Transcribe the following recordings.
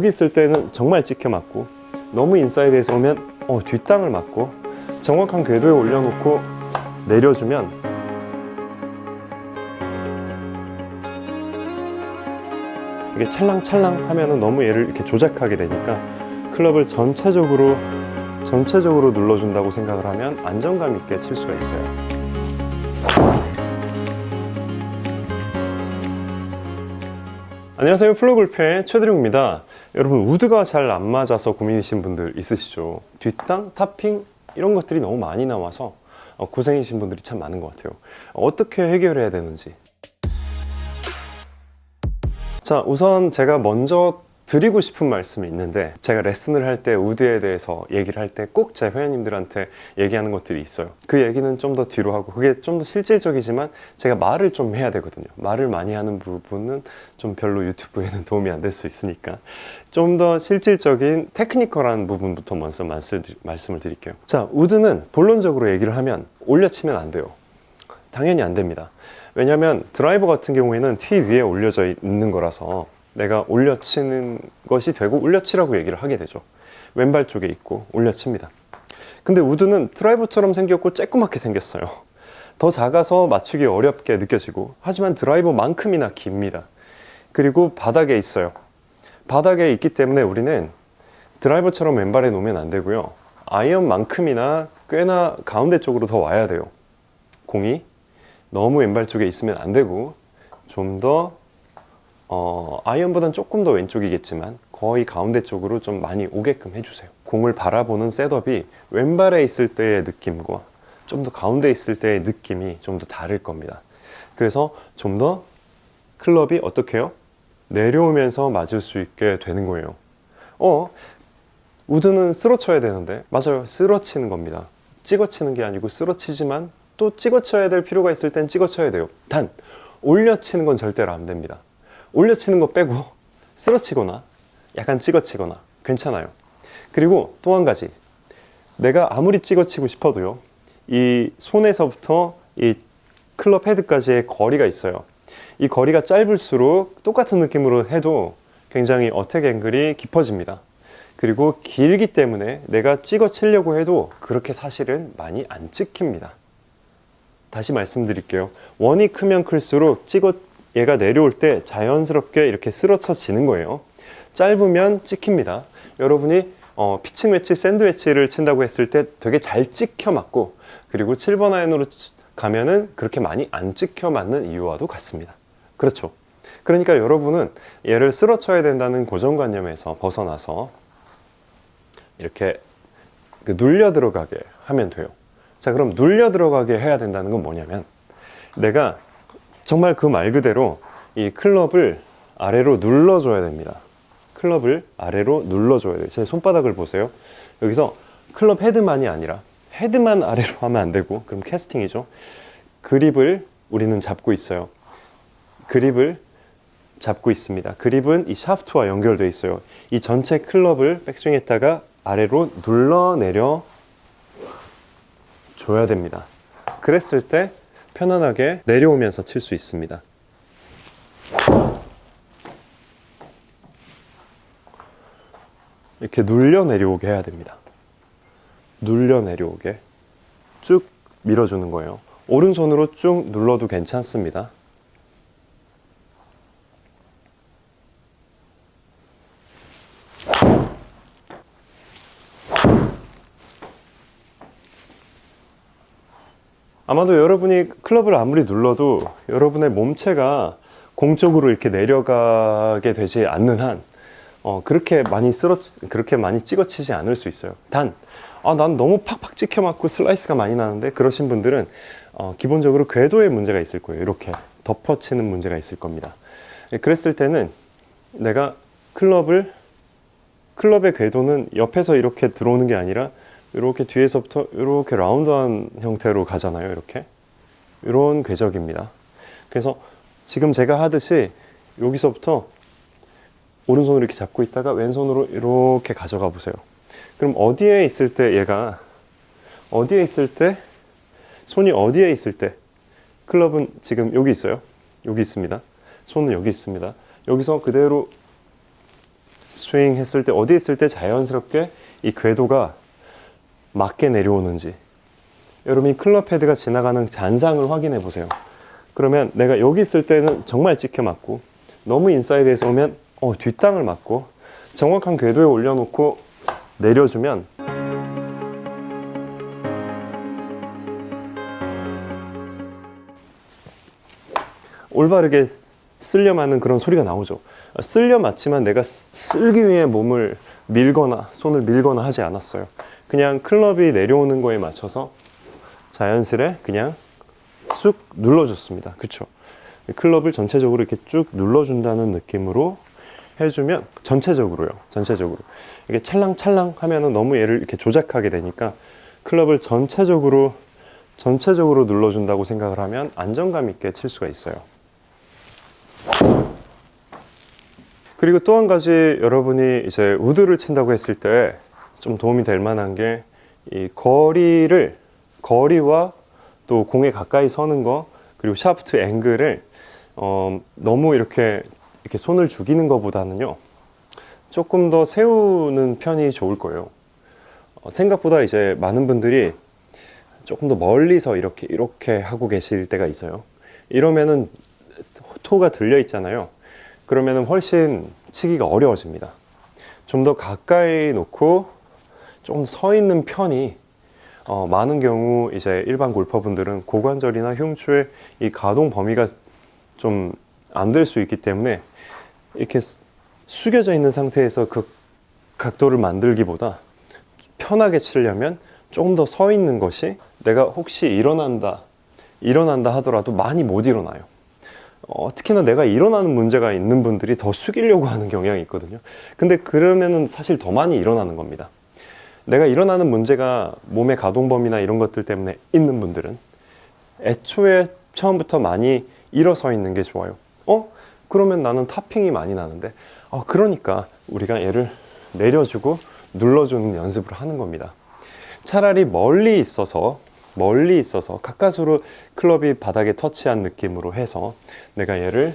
여기 있을 때는 정말 찍혀 맞고, 너무 인사이드에서 오면 뒷땅을 맞고, 정확한 궤도에 올려놓고 내려주면 이게 찰랑찰랑 하면은 너무 얘를 이렇게 조작하게 되니까 클럽을 전체적으로 눌러준다고 생각을 하면 안정감 있게 칠 수가 있어요. 안녕하세요, 플로골프의 최드룡입니다. 여러분, 우드가 잘 안 맞아서 고민이신 분들 있으시죠? 뒷땅, 탑핑 이런 것들이 너무 많이 나와서 고생이신 분들이 참 많은 것 같아요. 어떻게 해결해야 되는지. 자, 우선 제가 먼저 드리고 싶은 말씀이 있는데, 제가 레슨을 할 때 우드에 대해서 얘기를 할 때 꼭 제 회원님들한테 얘기하는 것들이 있어요. 그 얘기는 좀 더 뒤로 하고, 그게 좀 더 실질적이지만 제가 말을 좀 해야 되거든요. 말을 많이 하는 부분은 좀 별로 유튜브에는 도움이 안 될 수 있으니까 좀 더 실질적인 테크니컬한 부분부터 먼저 말씀을 드릴게요. 자, 우드는 본론적으로 얘기를 하면 올려치면 안 돼요. 당연히 안 됩니다. 왜냐하면 드라이버 같은 경우에는 티 위에 올려져 있는 거라서 내가 올려치는 것이 되고 올려치라고 얘기를 하게 되죠. 왼발 쪽에 있고 올려칩니다. 근데 우드는 드라이버처럼 생겼고 쬐끄맣게 생겼어요. 더 작아서 맞추기 어렵게 느껴지고, 하지만 드라이버만큼이나 깁니다. 그리고 바닥에 있어요. 바닥에 있기 때문에 우리는 드라이버처럼 왼발에 놓으면 안 되고요. 아이언만큼이나 꽤나 가운데 쪽으로 더 와야 돼요. 공이 너무 왼발 쪽에 있으면 안 되고, 좀 더 아이언보다는 조금 더 왼쪽이겠지만 거의 가운데 쪽으로 좀 많이 오게끔 해주세요. 공을 바라보는 셋업이 왼발에 있을 때의 느낌과 좀 더 가운데 있을 때의 느낌이 좀 더 다를 겁니다. 그래서 좀 더 클럽이 어떻게 해요? 내려오면서 맞을 수 있게 되는 거예요. 우드는 쓸어쳐야 되는데, 맞아요, 쓸어치는 겁니다. 찍어치는 게 아니고 쓸어치지만 또 찍어쳐야 될 필요가 있을 땐 찍어쳐야 돼요. 단 올려치는 건 절대로 안 됩니다. 올려치는 거 빼고 쓸어치거나 약간 찍어치거나 괜찮아요. 그리고 또 한 가지, 내가 아무리 찍어치고 싶어도요, 이 손에서부터 이 클럽 헤드까지의 거리가 있어요. 이 거리가 짧을수록 똑같은 느낌으로 해도 굉장히 어택 앵글이 깊어집니다. 그리고 길기 때문에 내가 찍어치려고 해도 그렇게 사실은 많이 안 찍힙니다. 다시 말씀드릴게요. 원이 크면 클수록 얘가 내려올 때 자연스럽게 이렇게 쓸어쳐지는 거예요. 짧으면 찍힙니다. 여러분이 피칭 웨지, 샌드 웨지를 친다고 했을 때 되게 잘 찍혀 맞고, 그리고 7번 아이언으로 가면은 그렇게 많이 안 찍혀 맞는 이유와도 같습니다. 그렇죠. 그러니까 여러분은 얘를 쓸어쳐야 된다는 고정관념에서 벗어나서 이렇게 눌려 들어가게 하면 돼요. 자, 그럼 눌려 들어가게 해야 된다는 건 뭐냐면, 내가 정말 그 말 그대로 이 클럽을 아래로 눌러줘야 됩니다. 클럽을 아래로 눌러줘야 돼요. 제 손바닥을 보세요. 여기서 클럽 헤드만이 아니라, 헤드만 아래로 하면 안 되고, 그럼 캐스팅이죠. 그립을 우리는 잡고 있어요. 그립을 잡고 있습니다. 그립은 이 샤프트와 연결되어 있어요. 이 전체 클럽을 백스윙했다가 아래로 눌러내려 줘야 됩니다. 그랬을 때 편안하게 내려오면서 칠 수 있습니다. 이렇게 눌려 내려오게 해야 됩니다. 눌려 내려오게 쭉 밀어주는 거예요. 오른손으로 쭉 눌러도 괜찮습니다. 아마도 여러분이 클럽을 아무리 눌러도 여러분의 몸체가 공쪽으로 이렇게 내려가게 되지 않는 한 그렇게 많이 찍어치지 않을 수 있어요. 단, 난 너무 팍팍 찍혀 맞고 슬라이스가 많이 나는데, 그러신 분들은 기본적으로 궤도에 문제가 있을 거예요. 이렇게 덮어치는 문제가 있을 겁니다. 그랬을 때는 내가 클럽의 궤도는 옆에서 이렇게 들어오는 게 아니라 이렇게 뒤에서부터 이렇게 라운드한 형태로 가잖아요. 이런 궤적입니다. 그래서 지금 제가 하듯이 여기서부터 오른손으로 이렇게 잡고 있다가 왼손으로 이렇게 가져가 보세요. 그럼 어디에 있을 때 손이 어디에 있을 때, 클럽은 지금 여기 있어요. 여기 있습니다. 손은 여기 있습니다. 여기서 그대로 스윙 했을 때, 어디 있을 때 자연스럽게 이 궤도가 맞게 내려오는지, 여러분이 클럽 헤드가 지나가는 잔상을 확인해 보세요. 그러면 내가 여기 있을 때는 정말 찍혀 맞고, 너무 인사이드에서 오면 뒷땅을 맞고, 정확한 궤도에 올려놓고 내려주면 올바르게 쓸려 맞는 그런 소리가 나오죠. 쓸려 맞지만 내가 쓸기 위해 몸을 밀거나 손을 밀거나 하지 않았어요. 그냥 클럽이 내려오는 거에 맞춰서 자연스레 그냥 쑥 눌러줬습니다. 그쵸? 클럽을 전체적으로 이렇게 쭉 눌러준다는 느낌으로 해주면, 전체적으로요. 이게 찰랑찰랑 하면은 너무 얘를 이렇게 조작하게 되니까 클럽을 전체적으로 눌러준다고 생각을 하면 안정감 있게 칠 수가 있어요. 그리고 또 한 가지, 여러분이 이제 우드를 친다고 했을 때 좀 도움이 될 만한 게, 이 거리와 또 공에 가까이 서는 거, 그리고 샤프트 앵글을 너무 이렇게 손을 죽이는 것보다는요, 조금 더 세우는 편이 좋을 거예요. 생각보다 이제 많은 분들이 조금 더 멀리서 이렇게 하고 계실 때가 있어요. 이러면은 토가 들려 있잖아요. 그러면은 훨씬 치기가 어려워집니다. 좀 더 가까이 놓고 좀 서 있는 편이, 많은 경우 이제 일반 골퍼분들은 고관절이나 흉추의 이 가동 범위가 좀 안 될 수 있기 때문에 이렇게 숙여져 있는 상태에서 그 각도를 만들기보다 편하게 치려면 조금 더 서 있는 것이, 내가 혹시 일어난다 하더라도 많이 못 일어나요. 특히나 내가 일어나는 문제가 있는 분들이 더 숙이려고 하는 경향이 있거든요. 근데 그러면은 사실 더 많이 일어나는 겁니다. 내가 일어나는 문제가 몸의 가동 범위나 이런 것들 때문에 있는 분들은 애초에 처음부터 많이 일어서 있는 게 좋아요. 그러면 나는 타핑이 많이 나는데, 그러니까 우리가 얘를 내려주고 눌러주는 연습을 하는 겁니다. 차라리 멀리 있어서 가까스로 클럽이 바닥에 터치한 느낌으로 해서 내가 얘를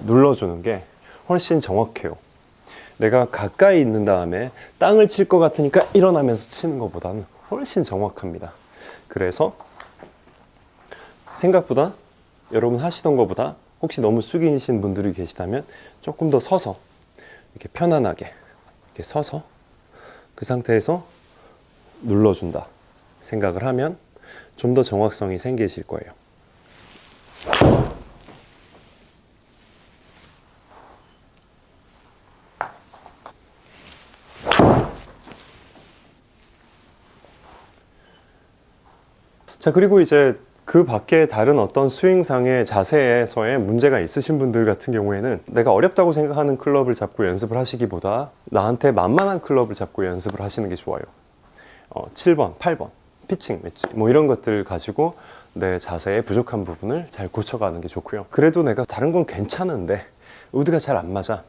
눌러주는 게 훨씬 정확해요. 내가 가까이 있는 다음에 땅을 칠 것 같으니까 일어나면서 치는 것보다는 훨씬 정확합니다. 그래서 생각보다 여러분 하시던 것보다 혹시 너무 숙이신 분들이 계시다면 조금 더 서서 이렇게 편안하게 이렇게 서서 그 상태에서 눌러준다 생각을 하면 좀 더 정확성이 생기실 거예요. 자, 그리고 이제 그 밖에 다른 어떤 스윙상의 자세에서의 문제가 있으신 분들 같은 경우에는 내가 어렵다고 생각하는 클럽을 잡고 연습을 하시기보다 나한테 만만한 클럽을 잡고 연습을 하시는 게 좋아요. 7번, 8번, 피칭, 웨지 뭐 이런 것들 가지고 내 자세의 부족한 부분을 잘 고쳐가는 게 좋고요. 그래도 내가 다른 건 괜찮은데 우드가 잘 안 맞아.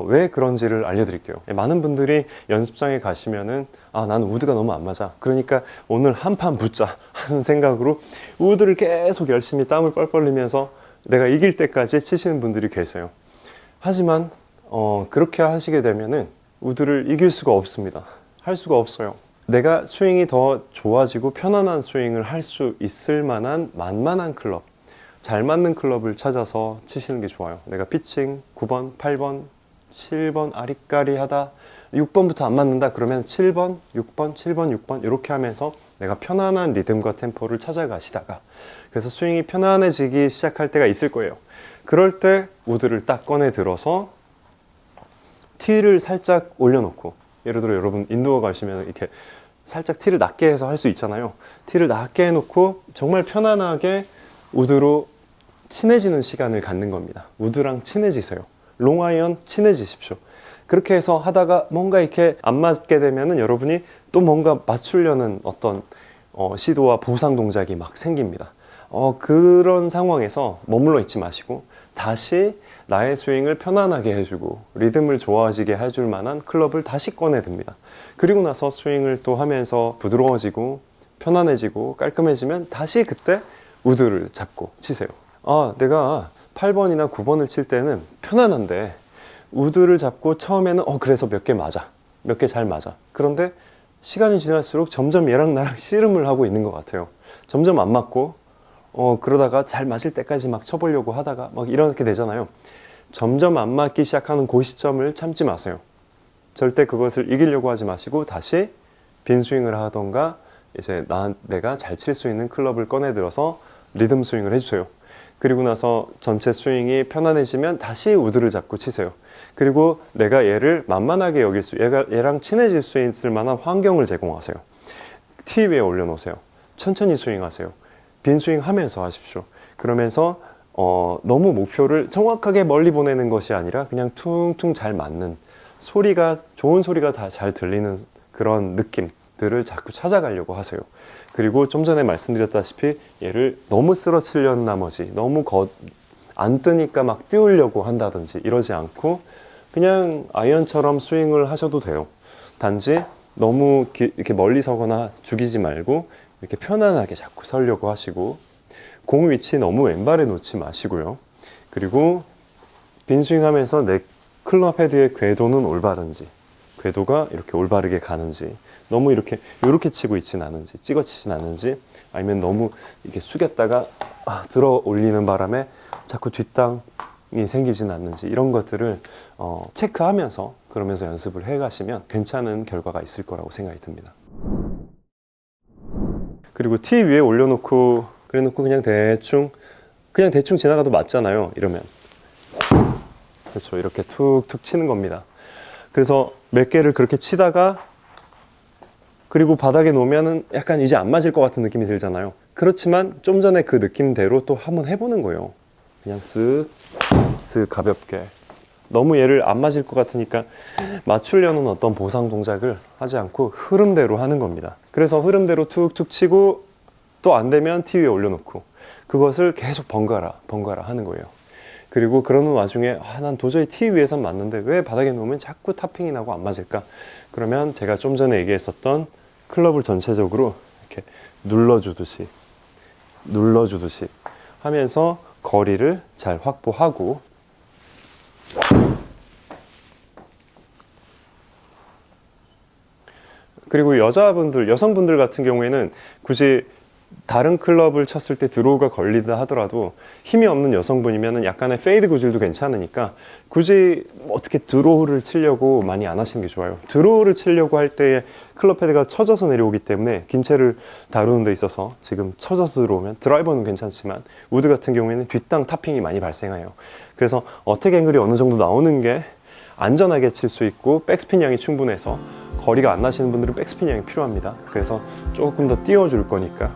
왜 그런지를 알려드릴게요. 많은 분들이 연습장에 가시면은 나는 우드가 너무 안 맞아, 그러니까 오늘 한 판 붙자 하는 생각으로 우드를 계속 열심히 땀을 뻘뻘 흘리면서 내가 이길 때까지 치시는 분들이 계세요. 하지만 그렇게 하시게 되면은 우드를 이길 수가 없습니다. 할 수가 없어요. 내가 스윙이 더 좋아지고 편안한 스윙을 할 수 있을 만한 만만한 클럽, 잘 맞는 클럽을 찾아서 치시는 게 좋아요. 내가 피칭 9번, 8번, 7번 아리까리 하다 6번부터 안 맞는다 그러면 7번, 6번, 7번, 6번 이렇게 하면서 내가 편안한 리듬과 템포를 찾아가시다가, 그래서 스윙이 편안해지기 시작할 때가 있을 거예요. 그럴 때 우드를 딱 꺼내 들어서 티를 살짝 올려놓고, 예를 들어 여러분 인도어 가시면 이렇게 살짝 티를 낮게 해서 할 수 있잖아요. 티를 낮게 해놓고 정말 편안하게 우드로 친해지는 시간을 갖는 겁니다. 우드랑 친해지세요. 롱아이언 친해지십시오. 그렇게 해서 하다가 뭔가 이렇게 안 맞게 되면은 여러분이 또 뭔가 맞추려는 어떤 시도와 보상 동작이 막 생깁니다. 그런 상황에서 머물러 있지 마시고 다시 나의 스윙을 편안하게 해주고 리듬을 좋아지게 해줄 만한 클럽을 다시 꺼내듭니다. 그리고 나서 스윙을 또 하면서 부드러워지고 편안해지고 깔끔해지면 다시 그때 우드를 잡고 치세요. 내가 8번이나 9번을 칠 때는 편안한데 우드를 잡고 처음에는 그래서 몇 개 맞아. 몇 개 잘 맞아. 그런데 시간이 지날수록 점점 얘랑 나랑 씨름을 하고 있는 것 같아요. 점점 안 맞고 그러다가 잘 맞을 때까지 막 쳐보려고 하다가 막 이렇게 되잖아요. 점점 안 맞기 시작하는 그 시점을 참지 마세요. 절대 그것을 이기려고 하지 마시고 다시 빈 스윙을 하던가 이제 내가 잘 칠 수 있는 클럽을 꺼내 들어서 리듬 스윙을 해주세요. 그리고 나서 전체 스윙이 편안해지면 다시 우드를 잡고 치세요. 그리고 내가 얘를 만만하게 여길 얘랑 친해질 수 있을 만한 환경을 제공하세요. 티 위에 올려놓으세요. 천천히 스윙하세요. 빈 스윙 하면서 하십시오. 그러면서 너무 목표를 정확하게 멀리 보내는 것이 아니라 그냥 퉁퉁 잘 맞는 좋은 소리가 다 잘 들리는 그런 느낌들을 자꾸 찾아가려고 하세요. 그리고 좀 전에 말씀드렸다시피 얘를 너무 쓰러치려는 나머지 너무 안 뜨니까 막 띄우려고 한다든지 이러지 않고 그냥 아이언처럼 스윙을 하셔도 돼요. 단지 너무 이렇게 멀리 서거나 죽이지 말고 이렇게 편안하게 자꾸 서려고 하시고 공 위치 너무 왼발에 놓지 마시고요. 그리고 빈 스윙하면서 내 클럽 헤드의 궤도는 올바른지 궤도가 이렇게 올바르게 가는지 너무 이렇게 치고 있진 않은지 찍어치진 않은지 아니면 너무 이렇게 숙였다가 들어 올리는 바람에 자꾸 뒷땅이 생기진 않는지 이런 것들을 체크하면서 그러면서 연습을 해 가시면 괜찮은 결과가 있을 거라고 생각이 듭니다. 그리고 티 위에 올려놓고 그래놓고 그냥 대충 지나가도 맞잖아요. 이러면 그렇죠. 이렇게 툭툭 치는 겁니다. 그래서 몇 개를 그렇게 치다가 그리고 바닥에 놓으면은 약간 이제 안 맞을 것 같은 느낌이 들잖아요. 그렇지만 좀 전에 그 느낌대로 또 한번 해보는 거예요. 그냥 쓱 가볍게. 너무 얘를 안 맞을 것 같으니까 맞추려는 어떤 보상 동작을 하지 않고 흐름대로 하는 겁니다. 그래서 흐름대로 툭툭 치고 또 안 되면 티 위에 올려놓고 그것을 계속 번갈아 하는 거예요. 그리고 그러는 와중에 난 도저히 티 위에선 맞는데 왜 바닥에 놓으면 자꾸 탑핑이 나고 안 맞을까? 그러면 제가 좀 전에 얘기했었던 클럽을 전체적으로 이렇게 눌러주듯이 하면서 거리를 잘 확보하고 그리고 여성분들 같은 경우에는 굳이 다른 클럽을 쳤을 때 드로우가 걸리다 하더라도 힘이 없는 여성분이면 약간의 페이드 구질도 괜찮으니까 굳이 어떻게 드로우를 치려고 많이 안 하시는 게 좋아요. 드로우를 치려고 할 때 클럽 헤드가 처져서 내려오기 때문에 긴 채를 다루는 데 있어서 지금 처져서 들어오면 드라이버는 괜찮지만 우드 같은 경우에는 뒷땅 탑핑이 많이 발생해요. 그래서 어택 앵글이 어느 정도 나오는 게 안전하게 칠 수 있고 백스핀 양이 충분해서 거리가 안 나시는 분들은 백스핀 양이 필요합니다. 그래서 조금 더 띄워줄 거니까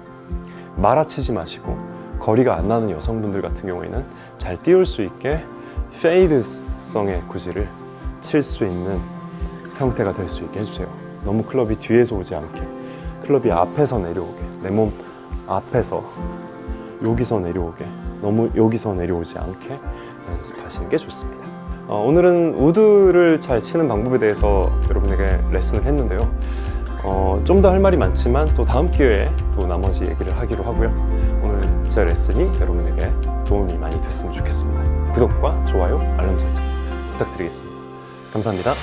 말아치지 마시고 거리가 안 나는 여성분들 같은 경우에는 잘 띄울 수 있게 페이드성의 구질을 칠 수 있는 형태가 될 수 있게 해주세요. 너무 클럽이 뒤에서 오지 않게 클럽이 앞에서 내려오게 내 몸 앞에서 여기서 내려오게 너무 여기서 내려오지 않게 연습하시는 게 좋습니다. 오늘은 우드를 잘 치는 방법에 대해서 여러분에게 레슨을 했는데요. 좀 더 할 말이 많지만 또 다음 기회에 또 나머지 얘기를 하기로 하고요. 오늘 제 레슨이 여러분에게 도움이 많이 됐으면 좋겠습니다. 구독과 좋아요, 알람 설정 부탁드리겠습니다. 감사합니다.